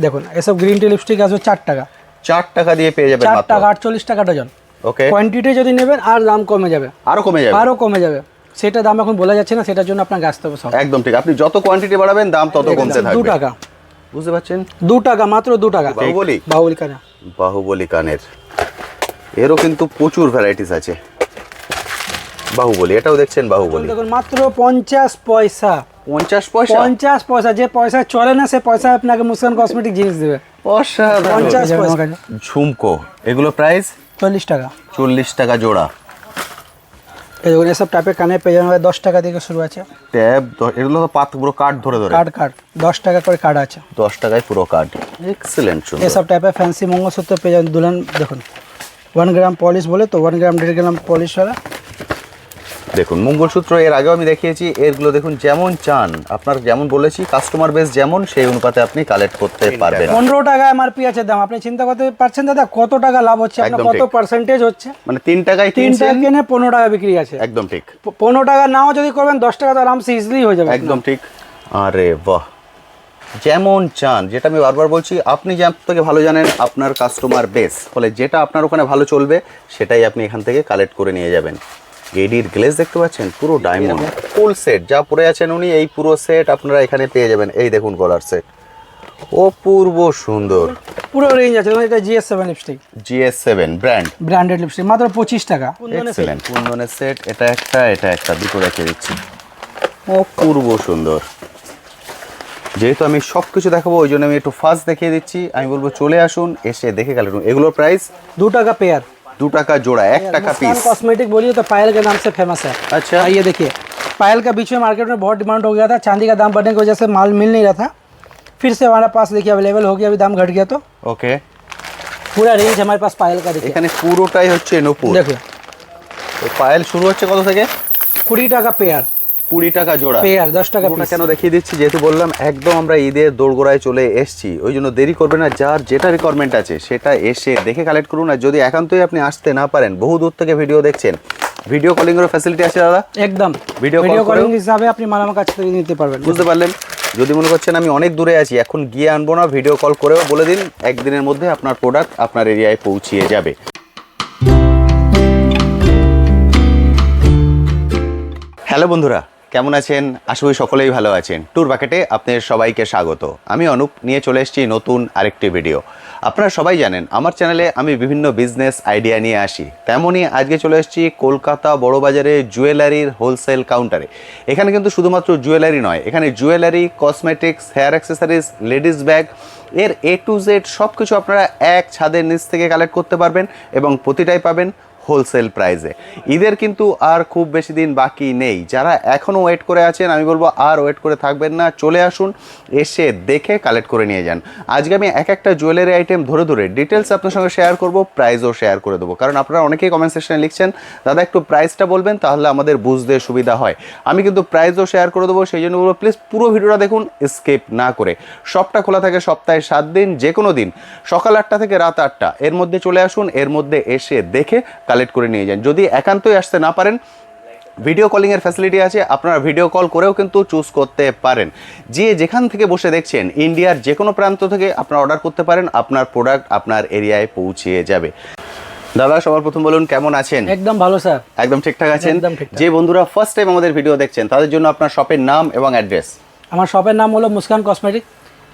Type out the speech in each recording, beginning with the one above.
দেখুন এসব green tea lipstick আসবে 4 টাকা। 4 টাকা দিয়ে পেয়ে যাবেন 4 মাত্র। টাকা 48 টাকা ডজন। ওকে, কোয়ান্টিটি যদি নেবেন আর দাম কমে যাবে, আরো কমে যাবে। আরো কমে যাবে, সেটা দাম এখন বলা যাচ্ছে না, সেটার জন্য আপনাকে আসতে হবে সব। একদম ঠিক, আপনি যত কোয়ান্টিটি বাড়াবেন দাম তত কমতে থাকবে। 2 টাকা, বুঝতে পারছেন? 2 টাকা, মাত্র 2 টাকা। বাহুবলী, বাহুবলী কানে, বাহুবলী কানের এরও কিন্তু প্রচুর ভ্যারাইটিস আছে। বাহুবলী, এটাও দেখছেন বাহুবলী, দেখুন মাত্র 50 পয়সা। 50 পয়সা? 50 পয়সা, যে পয়সা চলে না সে পয়সা আপনাকে মুস্কান কসমেটিক জিনিস দেবে। অসাধারণ। 50 পয়সা। ঝুমকো, এগুলো প্রাইস 40 টাকা। 40 টাকা জোড়া। এই দেখুন এসব টাইপের কানে পেয়ে যাবেন 10 টাকা থেকে শুরু আছে। ট্যাব, এগুলো তো পাত পুরো কার্ড ধরে ধরে। কার্ড 10 টাকা করে কার্ড আছে। 10 টাকায় পুরো কার্ড, এক্সেলেন্ট। এসব টাইপের ফ্যান্সি মঙ্গলসূত্র পেয়ে যাবেন দুলহন। দেখুন 1 গ্রাম পলিশ বলে তো 1 গ্রাম 1.5 গ্রাম পলিশ वाला। দেখুন মঙ্গলসূত্র এর আগেও আমি দেখিয়েছি, এরগুলো দেখুন যেমন চান, আপনার যেমন বলেছি কাস্টমার বেস যেমন, সেই অনুপাতে আপনি কালেক্ট করতে পারবেন। 15 টাকা এমআরপি আছে দাম। আপনি চিন্তা করতে পারছেন দাদা কত টাকা লাভ হচ্ছে, আপনার কত পার্সেন্টেজ হচ্ছে। মানে 3 টাকায় 3 টাকা কিনে 15 টাকা বিক্রি আছে। একদম ঠিক। 15 টাকা নাও যদি করবেন 10 টাকা তো আরামসে ইজিলি হয়ে যাবে। একদম ঠিক। আরে বাহ, যেমন চান, যেটা আমি বারবার বলছি, আপনি যেমন থেকে ভালো জানেন আপনার কাস্টমার বেস, ফলে যেটা আপনার ওখানে ভালো চলবে সেটাই আপনি এখান থেকে কালেক্ট করে নিয়ে যাবেন। এডির গ্লেজ দেখতে পাচ্ছেন, পুরো ডায়মন্ড ফুল সেট যা পরে আছেন উনি, এই পুরো সেট আপনারা এখানে পেয়ে যাবেন। এই দেখুন গলার সেট, অপূর্ব সুন্দর, পুরো রেঞ্জ আছে। এটা GS7 lipstick, GS7 branded lipstick, মাত্র 25 টাকা। এক্সেলেন্ট। কুন্দনের সেট, এটা একটা দুটো রেখে দিচ্ছি, অপূর্ব সুন্দর। যেহেতু আমি সব কিছু দেখাবো ওই জন্য আমি একটু ফার্স্ট দেখিয়ে দিচ্ছি। আমি বলবো চলে আসুন, এসে দেখে গেলেন। এগুলোর প্রাইস 2 টাকা पेयर, 2 টাকা जोड़ा, 1 টাকা पीस। कॉस्मेटिक बोलिए तो पायल के नाम से फेमस है। अच्छा, ये देखिए पायल का बीच में मार्केट में बहुत डिमांड हो गया था, चांदी का दाम बढ़ने की वजह से माल मिल नहीं रहा था, फिर से हमारे पास देखिए अवेलेबल हो गया, अभी दाम घट गया तो ओके। पूरा रेंज हमारे पास पायल का देखिए। এখানে পুরোটাই হচ্ছে নূপুর। देखिए তো পায়েল শুরু হচ্ছে কত থেকে? 20 টাকা पेयर, 20 টাকা জোড়া। पेयर 10 টাকা পুরোটা পিস। কেন দেখিয়ে দিচ্ছি, যেহেতু বললাম একদম আমরা ঈদের দোরগোড়ায় চলে এসেছি, ওই জন্য দেরি করবেন না, যার যেটা রিকোয়ারমেন্ট আছে সেটা এসে দেখে কালেক্ট করুন। আর যদি একান্তই আপনি আসতে না পারেন, বহু দূর থেকে ভিডিও দেখছেন, ভিডিও কলিং এর ফ্যাসিলিটি আছে দাদা? একদম ভিডিও কলিং হিসাবে আপনি মাল আমার কাছ থেকে নিতে পারবেন। বুঝতে পারলেন? যদি মনে করছেন আমি অনেক দূরে আছি, এখন গিয়ে আনবো না, ভিডিও কল করেও বলে দিন, একদিনের মধ্যে আপনার প্রোডাক্ট আপনার এরিয়ায় পৌঁছিয়ে যাবে। হ্যালো বন্ধুরা, কেমন আছেন? আশা করি সকলেই ভালো আছেন। ট্যুর বাকেটে আপনাদের সবাইকে স্বাগত। আমি অনুপ, নিয়ে চলে এসেছি নতুন আরেকটি ভিডিও। আপনারা সবাই জানেন আমার চ্যানেলে আমি বিভিন্ন বিজনেস আইডিয়া নিয়ে আসি, তেমনই আজকে চলে এসেছি কলকাতা বড়বাজারে জুয়েলারির হোলসেল কাউন্টারে। এখানে কিন্তু শুধুমাত্র জুয়েলারি নয়, এখানে jewellery, cosmetics, hair accessories, ladies bag, এর A to Z সব কিছু আপনারা এক ছাদের নিচ থেকে কালেক্ট করতে পারবেন এবং প্রতিটাই পাবেন হোলসেল প্রাইসে। ঈদের কিন্তু আর খুব বেশি দিন বাকি নেই। যারা এখনও ওয়েট করে আছেন, আমি বলবো আর ওয়েট করে থাকবেন না, চলে আসুন, এসে দেখে কালেক্ট করে নিয়ে যান। আজকে আমি এক একটা জুয়েলারি আইটেম ধরে ধরে ডিটেলস আপনার সঙ্গে শেয়ার করব, প্রাইসও শেয়ার করে দেবো। কারণ আপনারা অনেকেই কমেন্ট সেকশনে লিখছেন দাদা একটু প্রাইসটা বলবেন, তাহলে আমাদের বুঝতে সুবিধা হয়। আমি কিন্তু প্রাইসও শেয়ার করে দেবো, সেই জন্য বলবো প্লিজ পুরো ভিডিওটা দেখুন স্কিপ না করে। শপটা খোলা থাকে সপ্তাহে 7 দিন, যে কোনো দিন সকাল 8টা থেকে রাত 8টা, এর মধ্যে চলে আসুন, এর মধ্যে এসে দেখে কালেক্ট করে নিয়ে যান। যদি একান্তই আসতে না পারেন, ভিডিও কলিং এর ফ্যাসিলিটি আছে, আপনারা ভিডিও কল করেও কিন্তু চুজ করতে পারেন। যে যেখান থেকে বসে দেখছেন, ইন্ডিয়ার যে কোনো প্রান্ত থেকে আপনারা অর্ডার করতে পারেন, আপনার প্রোডাক্ট আপনার এরিয়ায় পৌঁছিয়ে যাবে। দাদা সবার প্রথম বলুন কেমন আছেন? একদম ভালো স্যার, একদম ঠিকঠাক আছেন? একদম ঠিকঠাক। যে বন্ধুরা ফার্স্ট টাইম আমাদের ভিডিও দেখছেন তাদের জন্য আপনার শপের নাম এবং অ্যাড্রেস। আমার শপের নাম হলো মুস্কান কসমেটিক।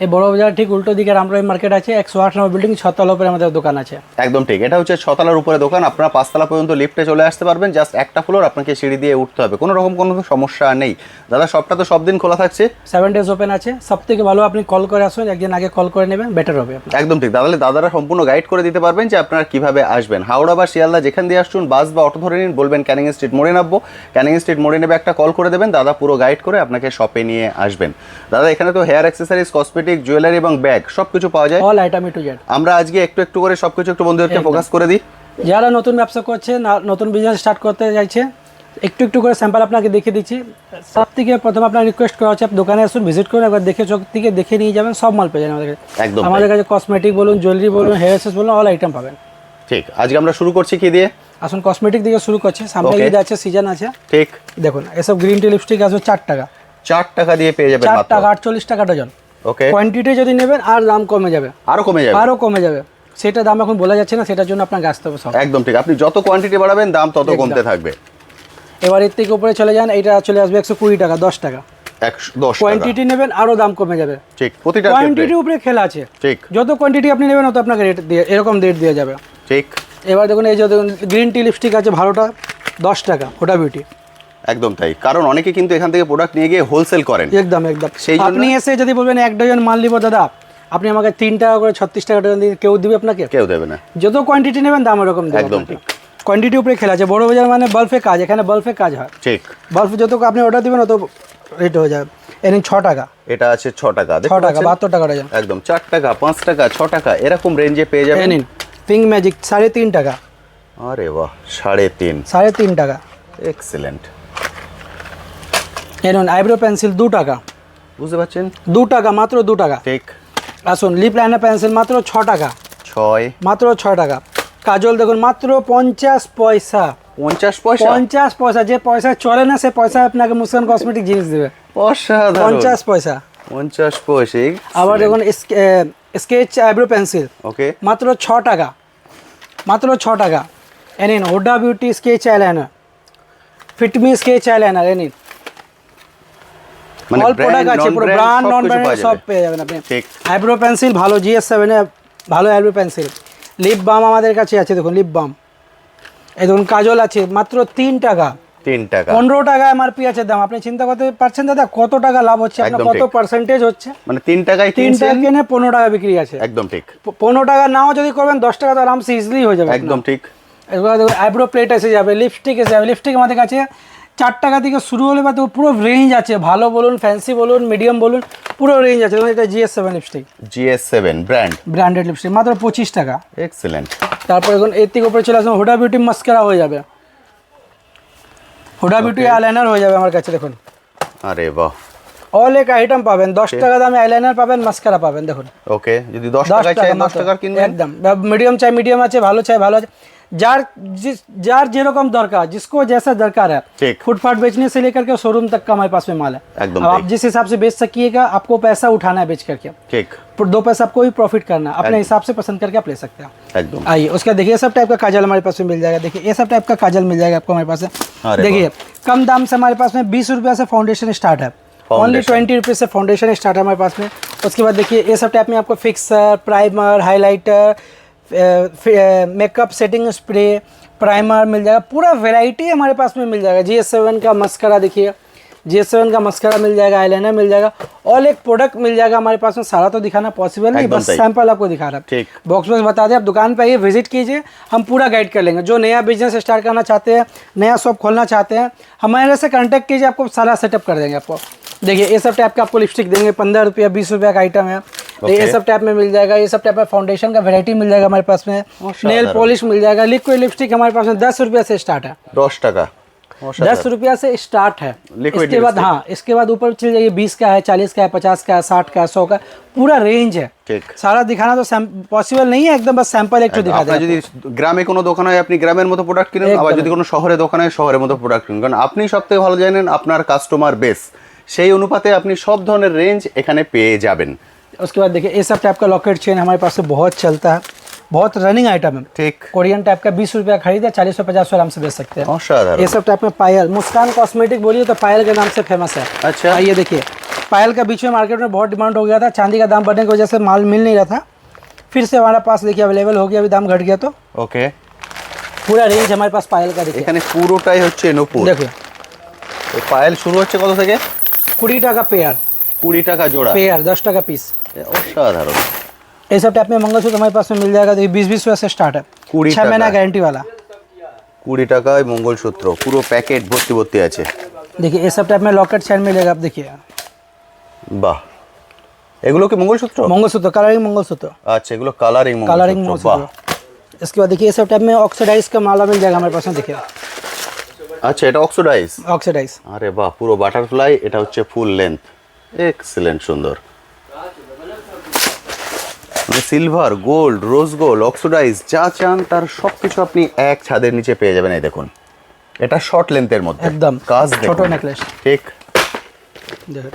এই বড় বাজার ঠিক উল্টো দিকে রামরাই মার্কেট আছে, 108 নম্বর বিল্ডিং, 6 তলার উপরে আমাদের দোকান আছে। একদম ঠিক, এটা হচ্ছে 6 তলার উপরে দোকান। আপনারা 5 তলা পর্যন্ত লিফটে চলে আসতে পারবেন, জাস্ট একটা ফ্লোর আপনাকে সিঁড়ি দিয়ে উঠতে হবে, কোনো রকম কোনো সমস্যা নেই। দাদা শপটা তো সব দিন খোলা থাকছে? 7 ডেজ ওপেন আছে। সব থেকে ভালো আপনি কল করে আসুন, একদিন আগে কল করে নেবেন, বেটার হবে আপনার। একদম ঠিক, তাহলে দাদারা সম্পূর্ণ গাইড করে দিতে পারবেন যে আপনারা কিভাবে আসবেন। হাওড়া বা শিয়ালদা যেখান দিয়ে আসুন, বাস বা অটো ধরে নিন, বলবেন ক্যানিং স্ট্রিট মোড়ে নামবো, ক্যানিং স্ট্রিট মোড়ে নেবে একটা কল করে দেবেন, দাদা পুরো গাইড করে আপনাকে শপে নিয়ে আসবেন। দাদা এখানে তো হেয়ার অ্যাক্সেসরিজ, কসমেটিক, জুয়েলারি এবং ব্যাগ সবকিছু পাওয়া যায়, অল আইটেম টু জেড। আমরা আজকে একটু একটু করে সবকিছু একটু বন্ধুদেরকে ফোকাস করে দিই। যারা নতুন ব্যবসা করছে, নতুন বিজনেস স্টার্ট করতে চাইছে, একটু একটু করে স্যাম্পল আপনাকে দেখিয়ে দিচ্ছি। সব থেকে প্রথম আপনার রিকোয়েস্ট করা হচ্ছে, দোকানে আসুন, ভিজিট করুন, একবার দেখে চোখ থেকে দেখে নিয়ে যাবেন, সব মাল পেয়ে যাবেন আমাদের কাছে। একদম আমাদের কাছে কসমেটিক বলুন, জুয়েলারি বলুন, হেয়ার অ্যাক্সেসরিজ বলুন, অল আইটেম পাবেন। ঠিক, আজকে আমরা শুরু করছি কি দিয়ে? আসুন কসমেটিক দিকে শুরু করছি, সামনে ঈদ আছে, সিজন আছে। ঠিক, দেখুন এসব গ্রিন টি লিপস্টিক আসবে 4 টাকা। 4 টাকা দিয়ে পেয়ে যাবেন 4 মাত্র। টাকা 48 টাকা ডজন। ওকে, কোয়ান্টিটি যদি নেবেন আর দাম কমে যাবে, আরো কমে যাবে, আরও কমে যাবে। সেটা দাম এখন বলা যাচ্ছে না, সেটার জন্য আপনাকে আসতে হবে সব। একদম ঠিক, আপনি যত কোয়ান্টিটি বাড়াবেন দাম তত কমতে থাকবে। এবার এর থেকে উপরে চলে যান, এটা চলে আসবে 120 টাকা, 10 টাকা। 110 টাকা, কোয়ান্টিটি নেবেন আরও দাম কমে যাবে। ঠিক, প্রতিটা কোয়ান্টিটির উপরে খেলা আছে, ঠিক, যত কোয়ান্টিটি আপনি নেবেন তত আপনাকে রেট দিয়ে এরকম রেট দেওয়া যাবে। ঠিক। এবার দেখুন এই যে দেখুন গ্রিন টি লিপস্টিক আছে ভালোটা, 10 টাকা, হুডা বিউটি। একদম তাই, কারণ অনেকে কিন্তু এখান থেকে প্রোডাক্ট নিয়ে গিয়ে হোলসেল করেন। একদম একদম। সেই জন্য আপনি এসে যদি বলবেন 1 ডজন মাল নিব দাদা, আপনি আমাকে 3 টাকা করে 36 টাকা ডজন দিয়ে, কেউ দিবে আপনাকে? কেউ দেবে না। যত কোয়ান্টিটি নেবেন দাম এরকম দেবে। একদম ঠিক, কোয়ান্টিটির উপরে খেলা আছে। বড় বাজার মানে বাল্বে কাজ, এখানে বাল্বে কাজ হয়। ঠিক, বাল্ব যত আপনি অর্ডার দিবেন তত রেট হয়ে যাবে। এনে 6 টাকা, এটা আছে 6 টাকা, 6 টাকা, 72 টাকা ডজন। একদম 4 টাকা, 5 টাকা, 6 টাকা এরকম রেঞ্জে পেয়ে যাবেন। নিন পিঙ্ক ম্যাজিক 3.5 টাকা, আরে বাহ, 3.5, 3.5 টাকা। এক্সেলেন্ট। এনুন আইব্রো পেন্সিল 2 টাকা, বুঝতে পারছেন? 2 টাকা, মাত্র 2 টাকা। ঠিক। আসুন লিপ লাইনার পেন্সিল মাত্র 6 টাকা, 6, মাত্র 6 টাকা। কাজল দেখুন মাত্র 50 পয়সা, 50 পয়সা, 50 পয়সা। যে পয়সা চলে না সে পয়সা আপনাকে মুস্কান কসমেটিক জিনিস দেবে। অসাধারণ, 50 পয়সা। 50 পয়সা। আবার দেখুন স্কেচ আইব্রো পেন্সিল ওকে, মাত্র 6 টাকা, মাত্র 6 টাকা। এনিন Huda beauty sketch eyeliner, Fit Me sketch eyeliner, এনিন মানে অল ব্র্যান্ড প্রোডাক্ট আছে, পুরো ব্র্যান্ড নন ব্র্যান্ড সব পেয়ে যাবেন আপনি। ঠিক। আইব্রো পেন্সিল ভালো, GS7 এ ভালো আইব্রো পেন্সিল। লিপ বাম আমাদের কাছে আছে, দেখুন লিপ বাম। এই দেখুন কাজল আছে মাত্র 3 টাকা, 3 টাকা, 15 টাকা MRP আছে দাম। আপনি চিন্তা করতে পারছেন দাদা কত টাকা লাভ হচ্ছে আপনার, একদম কত ঠিক। পার্সেন্টেজ হচ্ছে। মানে 3 টাকায় 3 টাকা কিনে 15 টাকা বিক্রি আছে। একদম ঠিক, 15 টাকা নাও যদি করবেন 10 টাকা তো আরামসে ইজিলি হয়ে যাবে। একদম ঠিক। এবার দেখুন আইব্রো প্লেট এসে যাবে, লিপস্টিক এসে যাবে। লিপস্টিক আমাদের কাছে 4 টাকা থেকে শুরু হলে বা তো পুরো রেঞ্জ আছে, ভালো বলুন, ফ্যান্সি বলুন, মিডিয়াম বলুন, পুরো রেঞ্জ আছে। দেখুন এটা GS7 lipstick, GS7 brand, branded lipstick, মাত্র 25 টাকা। এক্সেলেন্ট। তারপর এখন এর থেকে উপরে চলে আসুন, হুডা বিউটি মাস্কারা হয়ে যাবে, হুডা বিউটি আইলাইনার হয়ে যাবে আমার কাছে। দেখুন আরে বাহ, অল এক আইটেম পাবেন, 10 টাকা দামে আইলাইনার পাবেন, মাস্কারা পাবেন। দেখুন ওকে, যদি 10 টাকায় চাই 10 টাকার কিনবেন, একদম। মিডিয়াম চাই মিডিয়াম আছে, ভালো চাই ভালো আছে। जार যেরকম দরকার, जिसको जैसा दरकार है। ठीक। फुटपाथ बेचने से लेकर के शोरूम तक का हमारे पास में माल है। एकदम अब आप ठीक। जिस हिसाब से बेच सकिएगा, आपको पैसा उठाना है बेच करके, ঠিক, 2 पैसा आपको भी प्रॉफिट करना है, अपने हिसाब से पसंद करके आप ले सकते हैं। একদम। आइए उसका देखिए, ये सब टाइप का काजल हमारे पास में मिल जाएगा। देखिए ये सब टाइप का काजल मिल जाएगा आपको हमारे पास में। अरे देखिए कम दाम से हमारे पास में 20 रुपया से फाउंडेशन स्टार्ट है, ओनली 20 रुपये से फाउंडेशन स्टार्ट है हमारे पास में। उसके बाद देखिए ये सब टाइप में आपको fixer, primer, highlighter, makeup setting spray, primer मिल जाएगा, पूरा वैरायटी हमारे पास में मिल जाएगा। GS7 का मस्करा देखिए, GS7 का मस्करा मिल जाएगा, आईलाइनर मिल जाएगा, और एक प्रोडक्ट मिल जाएगा हमारे पास में। सारा तो दिखाना पॉसिबल नहीं, एकदम बस सही। सैंपल आपको दिखा रहा है। ठीक। बॉक्स बता दें, आप दुकान पे आइए, विजिट कीजिए, हम पूरा गाइड कर लेंगे। जो नया बिजनेस स्टार्ट करना चाहते हैं, नया शॉप खोलना चाहते हैं, हमारे से कांटेक्ट कीजिए, आपको सारा सेटअप कर देंगे आपको। देखिए ये सब टाइप का आपको लिपस्टिक देंगे, 15 रुपया 20 रुपया का आइटम है। ये सब टाइप में मिल जाएगा, ये सब टाइप में फाउंडेशन का वैरायटी मिल जाएगा हमारे पास में। नेल पॉलिश मिल जाएगा, लिक्विड लिपस्टिक हमारे पास में 10 रुपया से स्टार्ट है, 10 টাকা, 10 रुपया से स्टार्ट है। Liquid इसके बाद lipstick। हाँ, इसके बाद ऊपर चल जाइए, 20 का है, 40 का है, 50 का है, 60 का है, 100 का, पूरा रेंज है। ঠিক। सारा दिखाना तो पॉसिबल नहीं है, एकदम बस सैंपल एक दिखा আপনার दें। যদি গ্রামে কোনো দোকান হয় আপনি গ্রামের মতো প্রোডাক্ট কিনুন, আবার যদি কোনো শহরে দোকান হয় শহরের মতো প্রোডাক্ট কিনুন, কারণ আপনি সবথেকে ভালো জানেন আপনার কাস্টমার বেস, সেই অনুপাতে আপনি সব ধরনের রেঞ্জ এখানে পেয়ে যাবেন। उसके बाद देखिए ये सब टाइप का लॉकेट चेन हमारे पास से बहुत चलता है, बहुत रनिंग आइटम है। ঠিক, कोरियन टाइप का 20 रुपया खरीदे 40 और 50 आराम से बेच सकते हैं। অসাধারণ। ये सब टाइप में पायल, मुस्कान कॉस्मेटिक बोलिए तो पायल के नाम से फेमस है। अच्छा। ये देखिए पायल का बीच में मार्केट में बहुत डिमांड हो गया था, चांदी का दाम बढ़ने की वजह से माल मिल नहीं रहा था, फिर से हमारे पास देखिए अवेलेबल हो गया, अभी दाम घट गया तो ওকে, पूरा रेंज हमारे पास पायल का। देखिए এখানে পুরোটাই হচ্ছে নূপুর। देखिए তো পায়েল শুরু হচ্ছে কত থেকে? 20 টাকা पेयर, 20 টাকা জোড়া, पेयर 10 টাকা পিস। অসাধারণ। ये सब टाइप में मंगलसूत्र हमारे पास में मिल जाएगा। देखिए 20 रुपये से स्टार्ट है, 20 6 महीना টাকা। गारंटी वाला। 20 টাকায় মঙ্গলসূত্র, পুরো প্যাকেট ভর্তি ভর্তি আছে। देखिए ये सब टाइप में लॉकेट चेन मिलेगा, आप देखिए বাহ, এগুলো কি মঙ্গলসূত্র? मंगलसूत्र, कलरिंग मंगलसूत्र, আচ্ছা, এগুলো কালারিং कलरिंग মঙ্গলসূত্র। বাহ, मंगलसूत्र। इसके बाद देखिए ये सब टाइप में ऑक्सीडाइज का माला मिल जाएगा हमारे पास में। देखिए আচ্ছা, এটা অক্সিডাইজ। ऑक्सीडाइज, আরে বাহ, পুরো বাটারফ্লাই, এটা হচ্ছে ফুল লেন্থ, এক্সেলেন্ট, সুন্দর। মানে silver, gold, rose gold, oxidise যা চান তার সবকিছু আপনি এক ছাদের নিচে পেয়ে যাবেন। এই দেখুন, এটা শর্ট লেন্থের মধ্যে একদম কাজ ছোট দেখুন। নেকলেস। ঠিক, দেখুন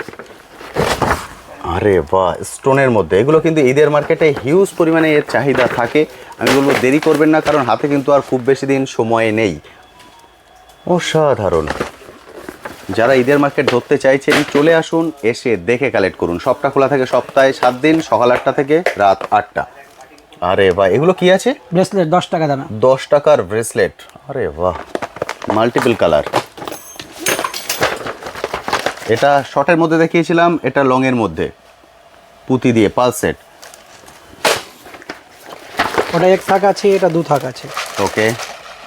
আরে বাহ, স্টোনের মধ্যে এগুলো কিন্তু ঈদের মার্কেটে হিউজ পরিমাণে এর চাহিদা থাকে। আমি বলবো দেরি করবেন না, কারণ হাতে কিন্তু আর খুব বেশি দিন সময় নেই। অসাধারণ। যারা ঈদের মার্কেট ধরতে চাইছেন চলে আসুন, এসে দেখে কালেক্ট করুন। সবটা খোলা থাকে সপ্তাহে 7 দিন, সকাল 8টা থেকে রাত 8টা। আরে বাহ, এগুলো কি আছে? ব্রেসলেট 10 টাকা দামে। 10 টাকার ব্রেসলেট। আরে বাহ, মাল্টিপল কালার। এটা শর্টের মধ্যে দেখিয়েছিলাম, এটা লংয়ের মধ্যে পুঁতি দিয়ে পাল সেট। ওটা 1 থাক আছে, এটা 2 থাক আছে। ওকে,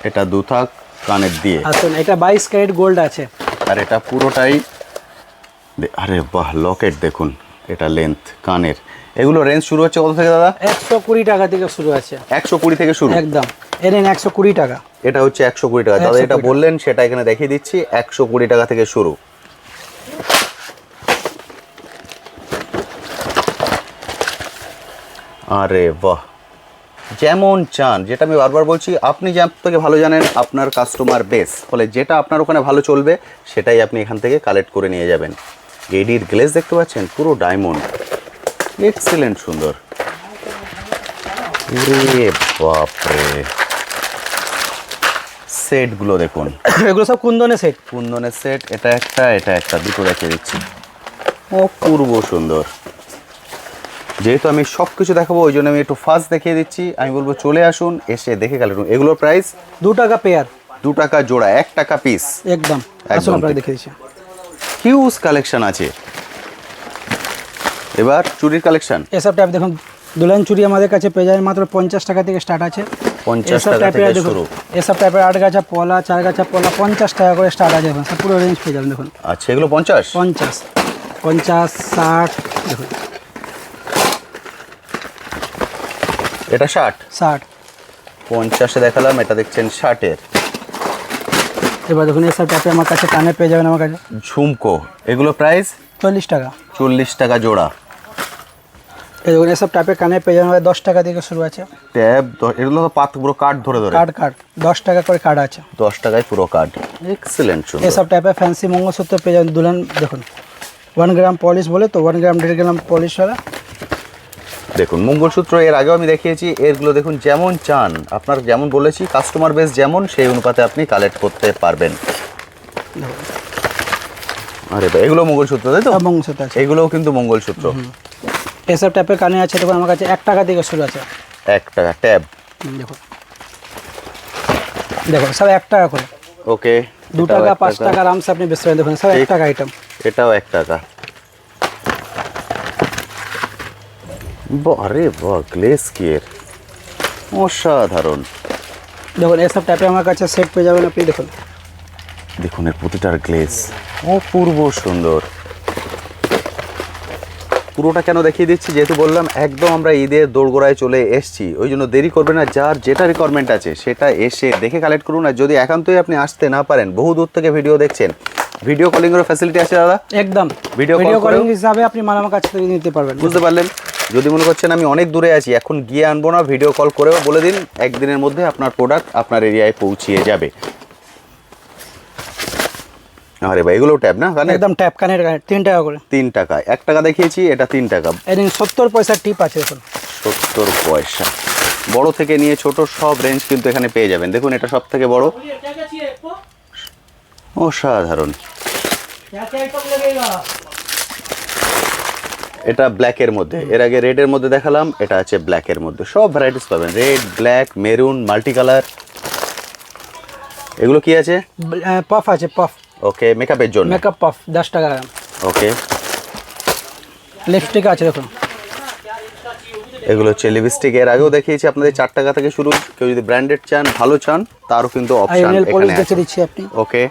এটা 2 থাক কানের দিয়ে। আসুন, এটা 22 ক্যারেট গোল্ড আছে। আর এটা পুরোটাই আরে বাহ, লকেট দেখুন, এটা লেন্থ কানের। এগুলো রেঞ্জ শুরু হচ্ছে কত থেকে দাদা? 120 টাকা থেকে শুরু আছে। 120 থেকে শুরু একদম। এর 120 টাকা। এটা হচ্ছে 120 টাকা। দাদা এটা বললেন সেটা এখানে দেখিয়ে দিচ্ছি, 120 টাকা থেকে শুরু। আরে বাহ, যেমন চান, যেটা আমি বারবার বলছি, আপনি যে থেকে ভালো জানেন আপনার কাস্টমার বেস, ফলে যেটা আপনার ওখানে ভালো চলবে সেটাই আপনি এখান থেকে কালেক্ট করে নিয়ে যাবেন। এডির গ্লেজ দেখতে পাচ্ছেন, পুরো ডায়মন্ড, এক্সিলেন্ট সুন্দর। ওরে বাপরে, সেটগুলো দেখুন, এগুলো সব কুন্দনের সেট। কুন্দনের সেট। এটা একটা দুটো রেখে দিচ্ছি। অপূর্ব সুন্দর। যেহেতু আমি সব কিছু দেখাবো ওই জন্য আমি একটু ফার্স্ট দেখিয়ে দিচ্ছি। আমি বলবো চলে আসুন, এসে দেখে কালেক্ট করুন। এগুলোর প্রাইস 2 টাকা পেয়ার, 2 টাকা জোড়া, 1 টাকা পিস। একদম। আসুন আপনারা দেখে দিচ্ছি। হিউজ কালেকশন আছে। এবার চুরির কালেকশন। এসব টাইপ দেখুন, দুলহান চুড়ি আমাদের কাছে পেয়ে যাবেন মাত্র 50 টাকা থেকে স্টার্ট আছে। 50 টাকা থেকে শুরু। এসব টাইপের 8 গাছা পলা, 4 গাছা পলা 50 টাকা করে স্টার্ট আছে। সব পুরো রেঞ্জ পেয়ে যাবেন দেখুন। আচ্ছা, এগুলো 50 50 50 60 দেখুন। এটা 60 50-এ দেখালাম, এটা দেখছেন 60-এর। এবার দেখুন এসব টাইপের আমার কাছে কানে পেয়ে যাবেন আমার কাছে। ঝুমকো, এগুলো প্রাইস 40 টাকা। 40 টাকা জোড়া। এই দেখুন এসব টাইপের কানে পেয়ে যাবেন 10 টাকা থেকে শুরু আছে। ট্যাব, এগুলো তো পাত পুরো কাঠ ধরে কার্ড 10 টাকা করে কার্ড আছে। 10 টাকায় পুরো কাঠ, এক্সিলেন্ট সুন্দর। এসব টাইপের ফ্যান্সি মঙ্গলসূত্র পেয়ে যাবেন দুলহান দেখুন। 1 গ্রাম পলিশ বলে তো 1 গ্রাম 1.5 গ্রাম পলিশ वाला দেখুন। মঙ্গলসূত্র এর আগেও আমি দেখিয়েছি, এগুলো দেখুন যেমন চান, আপনার যেমন বলেছি কাস্টমার বেস যেমন, সেই অনুপাতে আপনি কালেক্ট করতে পারবেন। আরে ভাই, এগুলো মঙ্গলসূত্র তাই তো? মঙ্গলসূত্র আছে, এগুলোও কিন্তু মঙ্গলসূত্র। এসব টাইপের কানে আছে দেখুন আমার কাছে 1 টাকা থেকে শুরু আছে। 1 টাকা ট্যাব দেখুন দেখুন সব 1 টাকা করে। ওকে, 2 টাকা 5 টাকা আরামসে আপনি বেচতে পারেন। দেখুন সব 1 টাকা আইটেম। এটাও 1 টাকা। আরে বাহ, গ্লেস কি এর, অসাধারণ। দেখুন এসব টাইপের আমার কাছে সেট পেয়ে যাবেন আপনি। দেখুন দেখুন এর প্রতিটার গ্লেস অপূর্ব সুন্দর। পুরোটা কেন দেখিয়ে দিচ্ছি, যেহেতু বললাম একদম আমরা ঈদের দোরগোড়ায় চলে এসেছি, ওই জন্য দেরি করবে না। যার যেটা রিকোয়ারমেন্ট আছে সেটা এসে দেখে কালেক্ট করুন। আর যদি একান্তই আপনি আসতে না পারেন, বহু দূর থেকে ভিডিও দেখছেন, ভিডিও কলিং এর ফ্যাসিলিটি আছে দাদা? একদম। ভিডিও কলিং হিসাবে আপনি মাল আমার কাছ থেকে নিতে পারবেন। বুঝতে পারলেন? যদি মনে করছেন আমি অনেক দূরে আছি, এখন গিয়ে আনবো না, ভিডিও কল করেও বলে দিন, একদিনের মধ্যে আপনার প্রোডাক্ট আপনার এরিয়ায় পৌঁছিয়ে যাবে। আরে ভাই, এগুলো ট্যাব না? একদম ট্যাব কানের 3 টাকা করে। 3 টাকা। 1 টাকা দেখিয়েছি, এটা 3 টাকা। এদিন 70 পয়সা টিপ আছে দেখুন। 70 পয়সা। বড় থেকে নিয়ে ছোট সব রেঞ্জ কিন্তু এখানে পেয়ে যাবেন। দেখুন এটা সব থেকে বড়, অসাধারণ। এটা ব্ল্যাকের মধ্যে, এর আগে রেডের মধ্যে দেখালাম, এটা আছে ব্ল্যাকের মধ্যে। সব ভ্যারাইটিস পাবেন, red, black, maroon, multi colour. এগুলো কি আছে? পাফ আছে, পাফ। ওকে, মেকআপের জন্য। মেকআপ পাফ 10 টাকা দাম। ওকে, লিপস্টিক আছে দেখুন। এগুলো হচ্ছে লিপস্টিক। এর আগেও দেখিয়েছি আপনাদের 4 টাকা থেকে শুরু। কেউ যদি ব্র্যান্ডেড চান, ভালো চান, তারও কিন্তু অপশন এখানে আছে। দিচ্ছি আপনি। ওকে,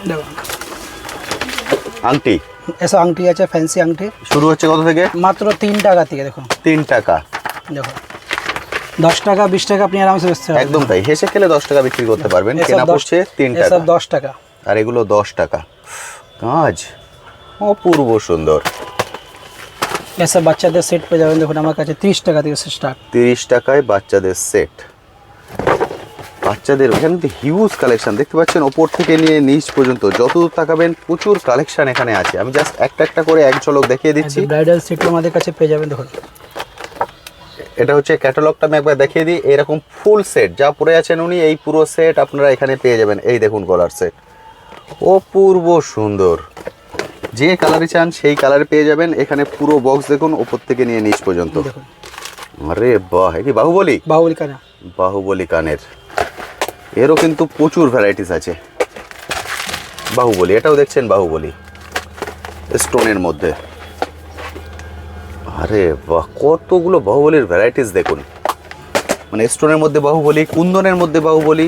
দেখুন আংটি, এসব আংটি আছে, ফ্যান্সি আংটি। শুরু হচ্ছে কত থেকে? মাত্র 3 টাকা থেকে। দেখুন 3 টাকা। দেখুন 10 টাকা 20 টাকা আপনি আরামসে বেচতে পারবেন। একদম তাই, হেসে খেলে 10 টাকা বিক্রি করতে পারবেন। কেনা পড়ছে 3 টাকা, এসব 10 টাকা। আর এগুলো 10 টাকা। কাজ অপূর্ব সুন্দর। এসব বাচ্চাদের সেট পেয়ে যাবেন দেখুন আমার কাছে 30 টাকা থেকে স্টার্ট। 30 টাকায় বাচ্চাদের সেট। বাচ্চাদের এখানে তো হিউজ কালেকশন দেখতে পাচ্ছেন, ওপর থেকে নিয়ে নিচ পর্যন্ত যত দূর তাকাবেন প্রচুর কালেকশন এখানে আছে। আমি জাস্ট একটা একটা করে এক ঝলক দেখিয়ে দিচ্ছি। ব্রাইডাল সেটও আমাদের কাছে পেয়ে যাবেন। দেখুন এটা হচ্ছে ক্যাটালগটা আমি একবার দেখিয়ে দিই। এরকম ফুল সেট যা পরে আছেন উনি, এই পুরো সেট আপনারা এখানে পেয়ে যাবেন। এই দেখুন গলার সেট, অপূর্ব সুন্দর, যে কালারই চান সেই কালারে পেয়ে যাবেন। এখানে পুরো বক্স দেখুন ওপর থেকে নিয়ে নিচ পর্যন্ত। দেখুন আরে বাহ, কি বাহুবলী? বাহুবলী কানা, বাহুবলী কানের, এরও কিন্তু প্রচুর ভ্যারাইটিস আছে। বাহুবলী, এটাও দেখছেন বাহুবলী স্টোনের মধ্যে। আরে বাহ, কতগুলো বাহুবলীর ভ্যারাইটিস দেখুন, মানে স্টোনের মধ্যে বাহুবলী, কুন্দনের মধ্যে বাহুবলী।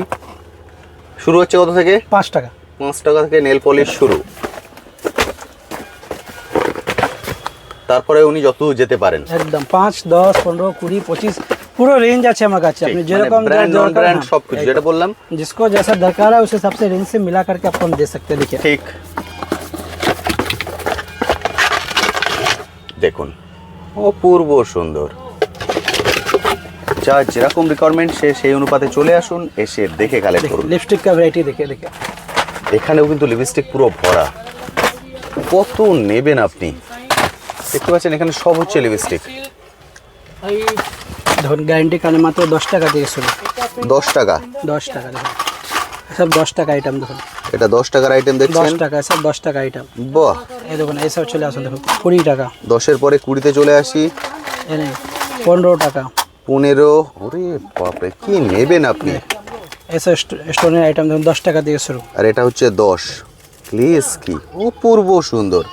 শুরু হচ্ছে কত থেকে? 5 টাকা। 5 টাকা থেকে নেল পলিশ শুরু, তারপরে উনি যত যেতে পারেন। একদম 5, 10, 15, 20, 25 পুরো রেঞ্জ আছে আমার কাছে। আপনি যেরকম ব্র্যান্ড নন ব্র্যান্ড সবকিছু যেটা বললাম, जिसको जैसा दरकार है उस हिसाब से रेंज से मिला करके आपको हम दे सकते हैं। देखिए ঠিক দেখুন, অপূর্ব সুন্দর। যা যেরকম রিকোয়ারমেন্ট সে সেই অনুপাতে চলে আসুন, এসে দেখে কালেক্ট করুন। लिपस्टिक का वैरायटी देखिए देखिए এখানেও কিন্তু লিপস্টিক পুরো ভরা। কত নেবেন আপনি? দেখতে পাচ্ছেন এখানে সব হচ্ছে লিপস্টিক। দেখুন গ্যারান্টি কানে মাত্র 10 টাকা থেকে শুরু। 10 টাকা? 10 টাকা দেখুন, সব 10 টাকা আইটেম। দেখুন এটা 10 টাকার আইটেম দেখছেন? 10 টাকা, সব 10 টাকা আইটেম। বাহ, এই দেখুন এই সব চলে আসুন। দেখুন 20 টাকা। 10-এর পরে 20-তে চলে আসি। এই নেই 15 টাকা। 15। ওরে বাপরে, কি নেবেন আপনি? ऐसा स्टोনের আইটেম দেখুন 10 টাকা থেকে শুরু। আর এটা হচ্ছে 10। প্লিজ, কি অপূর্ব সুন্দর,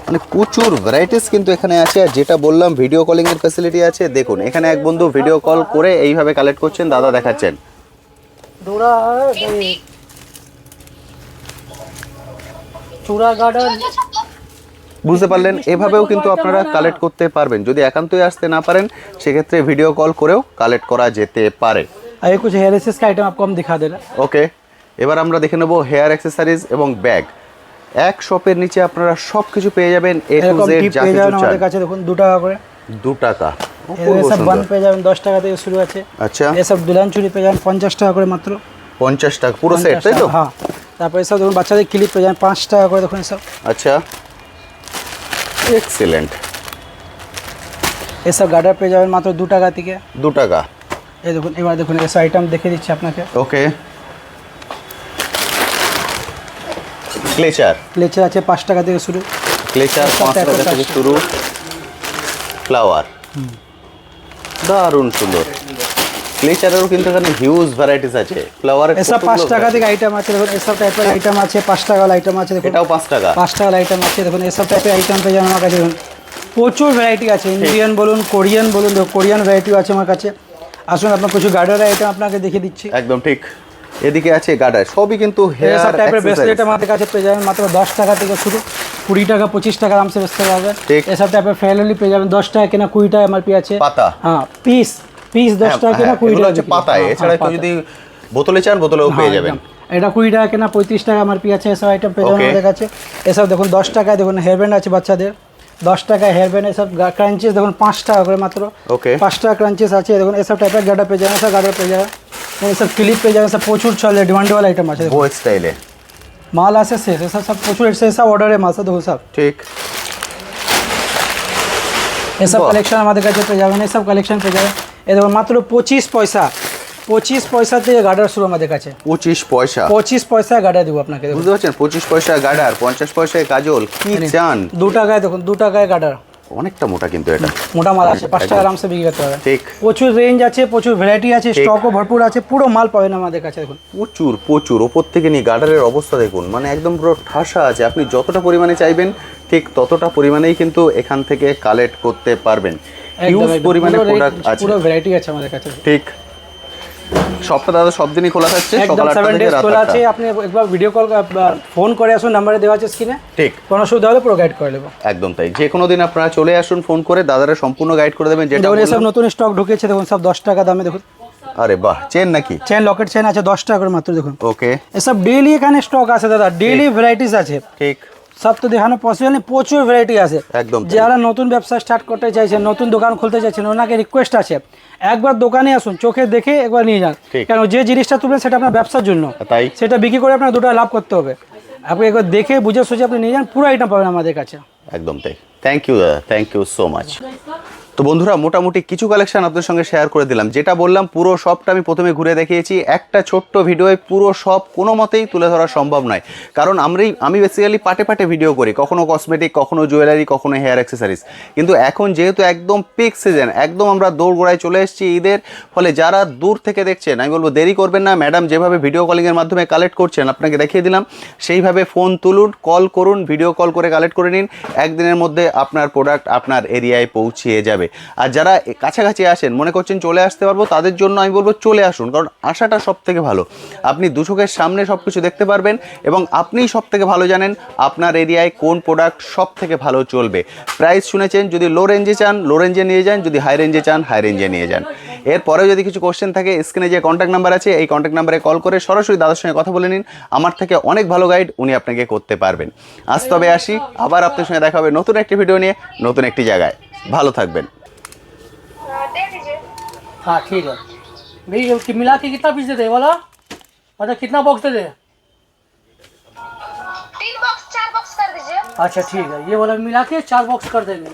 মানে প্রচুর ভ্যারাইটিস কিন্তু এখানে আছে। আর যেটা বললাম ভিডিও কলিং এর ফ্যাসিলিটি আছে। দেখুন এখানে এক বন্ধু ভিডিও কল করে এইভাবে কালেক্ট করছেন, দাদা দেখাচ্ছেন। চূড়া গার্ডেন বুঝতে পারলেন? এভাবেও কিন্তু আপনারা কালেক্ট করতে পারবেন। যদি একান্তই আসতে না পারেন সেক্ষেত্রে ভিডিও কল করেও কালেক্ট করা যেতে পারে। আর कुछ हेयर एक्सेस का आइटम आपको हम दिखा दे रहे हैं। ওকে, এবার আমরা দেখে নেব হেয়ার অ্যাক্সেসরিজ এবং ব্যাগ। এক শপের নিচে আপনারা সব কিছু পেয়ে যাবেন, এ টু এরকম জেড টিপ যা পেয়ে কিছু যাবেন চান। আমাদের কাছে। দেখুন 2 টাকা করে 2 টাকা, এই অপূর্ব সব বান সুন্দর। পেয়ে যাবেন 10 টাকা থেকে শুরু আছে। আচ্ছা, এই সব দুলান চুড়ি পেয়ে যাবেন 50 টাকা করে মাত্র। 50 টাকা পুরো সেট, তাই তো? হ্যাঁ, তারপরে সব দেখুন বাচ্চাদের ক্লিপ পেয়ে যাবেন 5 টাকা করে। দেখুন সব। আচ্ছা, এক্সিলেন্ট। এসব গার্ডার পেয়ে যাবেন মাত্র 2 টাকা থেকে। 2 টাকা। এই দেখুন, এবার দেখুন এসব আইটেম দেখে দিচ্ছি আপনাকে। ওকে, ক্লেচার। ক্লেচার আছে 5 টাকা থেকে শুরু। ক্লেচার 5 টাকা থেকে শুরু। ফ্লাওয়ার, দারুণ সুন্দর। ক্লেচারেরও কিন্তু এখানে হিউজ ভ্যারাইটিস আছে। ফ্লাওয়ারের এসব 5 টাকা থেকে আইটেম আছে। দেখুন এসব টাইপের আইটেম আছে 5 টাকা আইটেম আছে। দেখুন এটাও 5 টাকা। 5 টাকার আইটেম আছে। দেখুন এসব টাইপের আইটেম পেয়ে যাবেন আমার কাছে। দেখুন প্রচুর ভ্যারাইটি আছে, ইন্ডিয়ান বলুন, কোরিয়ান বলুন। দেখুন কোরিয়ান ভ্যারাইটিও আছে আমার কাছে। আসুন আপনার কিছু গার্ডারের আইটেম আপনাকে দেখিয়ে দিচ্ছি। একদম ঠিক, এদিকে আছে গার্ডার, সবই কিন্তু এসব হেয়ার টাইপের ব্রেসলেট আমাদের কাছে পেয়ে যাবেন মাত্র 10 টাকা থেকে শুরু। 20 টাকা 25 টাকা আরামসে বেচতে পারবেন। ঠিক। এসব টাইপের ফেয়ারলি পেয়ে যাবেন 10 টাকা কেনা 20 টাকা এমআরপি আছে। পাতা, হ্যাঁ পিস 10 টাকা কেনা 20 এগুলো টাকা হচ্ছে বিক্রি। পাতায়। হ্যাঁ, এছাড়া কেউ পাতা। যদি বোতলে চান বোতলেও পেয়ে হ্যাঁ, যাবেন। একদম। এটা 20 টাকা কেনা 35 টাকা এমআরপি আছে। এসব আইটেম পেয়ে যাবেন Okay. আমাদের কাছে। এসব দেখুন 10 টাকায় দেখুন হেয়ার ব্যান্ড আছে বাচ্চাদের 10 টাকা হেয়ার ব্যান্ড। এসব ক্রাঞ্চিস দেখুন 5 টাকা করে মাত্র। ওকে, 5 টাকা ক্রাঞ্চিস আছে। দেখুন এসব টাইপের গার্ডার পেয়ে যাবেন। এসব গার্ডার পেয়ে যাবেন। এসব ক্লিপ পেয়ে যাবেন। সব প্রচুর চলে, ডিমান্ডেবল আইটেম আছে। বো স্টাইলে মাল আছে শেষ। এসব সব প্রচুর এসব অর্ডারে মাল সব দেখুন সব। ঠিক। এসব বাহ। কালেকশন আমাদের কাছে পেয়ে যাবেন। এসব কালেকশন পেয়ে যাবেন। এ দেখুন মাত্র 25 পয়সা। 25 পয়সা থেকে গার্ডার শুরু আমাদের কাছে। 25 পয়সা? 25 পয়সায় গার্ডার দেবো আপনাকে। দেখুন বুঝতে পারছেন? 25 পয়সা গার্ডার, 50 পয়সায় কাজল, কি চান? 2 টাকায় দেখুন 2 টাকায় গার্ডার। অনেকটা মোটা কিন্তু এটা। মোটা মাল আছে 5 টাকা আরামসে বিক্রি করতে পারবেন। ঠিক, প্রচুর রেঞ্জ আছে, প্রচুর ভ্যারাইটি আছে, ঠিক। স্টকও ভরপুর আছে। পুরো মাল পাবেন আমাদের কাছে। দেখুন প্রচুর প্রচুর ওপর থেকে নিয়ে গার্ডারের অবস্থা দেখুন, মানে একদম পুরো ঠাসা আছে। আপনি যতটা পরিমাণে চাইবেন ঠিক ততটা পরিমাণেই কিন্তু এখান থেকে কালেক্ট করতে পারবেন। হিউজ পরিমাণে প্রোডাক্ট আছে, পুরো ভ্যারাইটি আছে আমাদের কাছে। ঠিক। সবটা দাদা সব দিনই খোলা থাকছে, একদম সকাল 8টা 7 থেকে ডেজ রাত খোলা 8টা। আছে। আপনি একবার ভিডিও কল ফোন করে আসুন, নাম্বারে দেওয়া আছে স্ক্রিনে। ঠিক, কোনো অসুবিধা হলে পুরো গাইড করে দেবো। একদম তাই। যে কোনো দিন আপনারা চলে আসুন, ফোন করে দাদারা সম্পূর্ণ গাইড করে দেবেন। যেটা দেখুন এসব বললাম। নতুন স্টক ঢুকেছে। দেখুন সব 10 টাকা দামে। দেখুন আরে বাহ, চেন নাকি? চেন লকেট চেন আছে 10 টাকা করে মাত্র। দেখুন ওকে, এসব ডেইলি এখানে স্টক আছে দাদা, ডেইলি ভ্যারাইটিস আছে। ঠিক। সব তো দেখানো পসিবল নেই, প্রচুর ভ্যারাইটি আছে। একদম তাই। যারা নতুন ব্যবসা স্টার্ট করতে চাইছেন, নতুন দোকান খুলতে চাইছেন, ওনাকে রিকোয়েস্ট আছে একবার দোকানে আসুন, চোখে দেখে একবার নিয়ে যান। ঠিক। কেন যে জিনিসটা তুলবেন সেটা আপনার ব্যবসার জন্য, তাই। সেটা বিক্রি করে আপনার 2 টাকা লাভ করতে হবে। আপনি একবার দেখে বুঝে সুঝে আপনি নিয়ে যান, পুরো আইটেম পাবেন আমাদের কাছে। একদম তাই। থ্যাংক ইউ দাদা, থ্যাংক ইউ সো মাচ। তো বন্ধুরা, মোটামুটি কিছু কালেকশন আপনাদের সঙ্গে শেয়ার করে দিলাম। যেটা বললাম পুরো শপটা আমি প্রথমে ঘুরে দেখিয়েছি। একটা ছোট্ট ভিডিওয়ে পুরো শপ কোনো মতেই তুলে ধরা সম্ভব নয়, কারণ আমি বেসিক্যালি পাটে পাটে ভিডিও করি, কখনো কসমেটিক, কখনো জুয়েলারি, কখনো হেয়ার অ্যাক্সেসরিজ। কিন্তু এখন যেহেতু একদম পিক সিজন, একদম আমরা দৌড়গোড়ায় চলে এসেছি ঈদের, ফলে যারা দূর থেকে দেখছেন আমি বলবো দেরি করবেন না। ম্যাডাম যেভাবে ভিডিও কলিংয়ের মাধ্যমে কালেক্ট করছেন আপনাকে দেখিয়ে দিলাম, সেইভাবে ফোন তুলুন, কল করুন, ভিডিও কল করে কালেক্ট করে নিন। একদিনের মধ্যে আপনার প্রোডাক্ট আপনার এরিয়ায় পৌঁছিয়ে যাবে। আর যারা কাছাকাছি আসেন, মনে করছেন চলে আসতে পারবো, তাদের জন্য আমি বলবো চলে আসুন, কারণ আসাটা সব থেকে ভালো। আপনি দু চোখের সামনে সব কিছু দেখতে পারবেন এবং আপনিই সব থেকে ভালো জানেন আপনার এরিয়ায় কোন প্রোডাক্ট সব থেকে ভালো চলবে। প্রাইস শুনেছেন, যদি লো রেঞ্জে চান লো রেঞ্জে নিয়ে যান, যদি হাই রেঞ্জে চান হাই রেঞ্জে নিয়ে যান। এরপরেও যদি কিছু কোশ্চেন থাকে, স্ক্রিনে যে কন্ট্যাক্ট নাম্বার আছে এই কন্ট্যাক্ট নাম্বারে কল করে সরাসরি দাদার সঙ্গে কথা বলে নিন। আমার থেকে অনেক ভালো গাইড উনি আপনাকে করতে পারবেন। আজ তবে আসি, আবার আপনার সঙ্গে দেখা হবে নতুন একটি ভিডিও নিয়ে, নতুন একটি জায়গায়। ভালো থাকবেন। दे दीजिए। हाँ ठीक है भाई, ये मिला के कितना पीस दे बोला, मतलब कितना बॉक्स दे? 3 बॉक्स 4 बॉक्स कर दीजिए। अच्छा ठीक है, ये वाला मिला के 4 बॉक्स कर देंगे।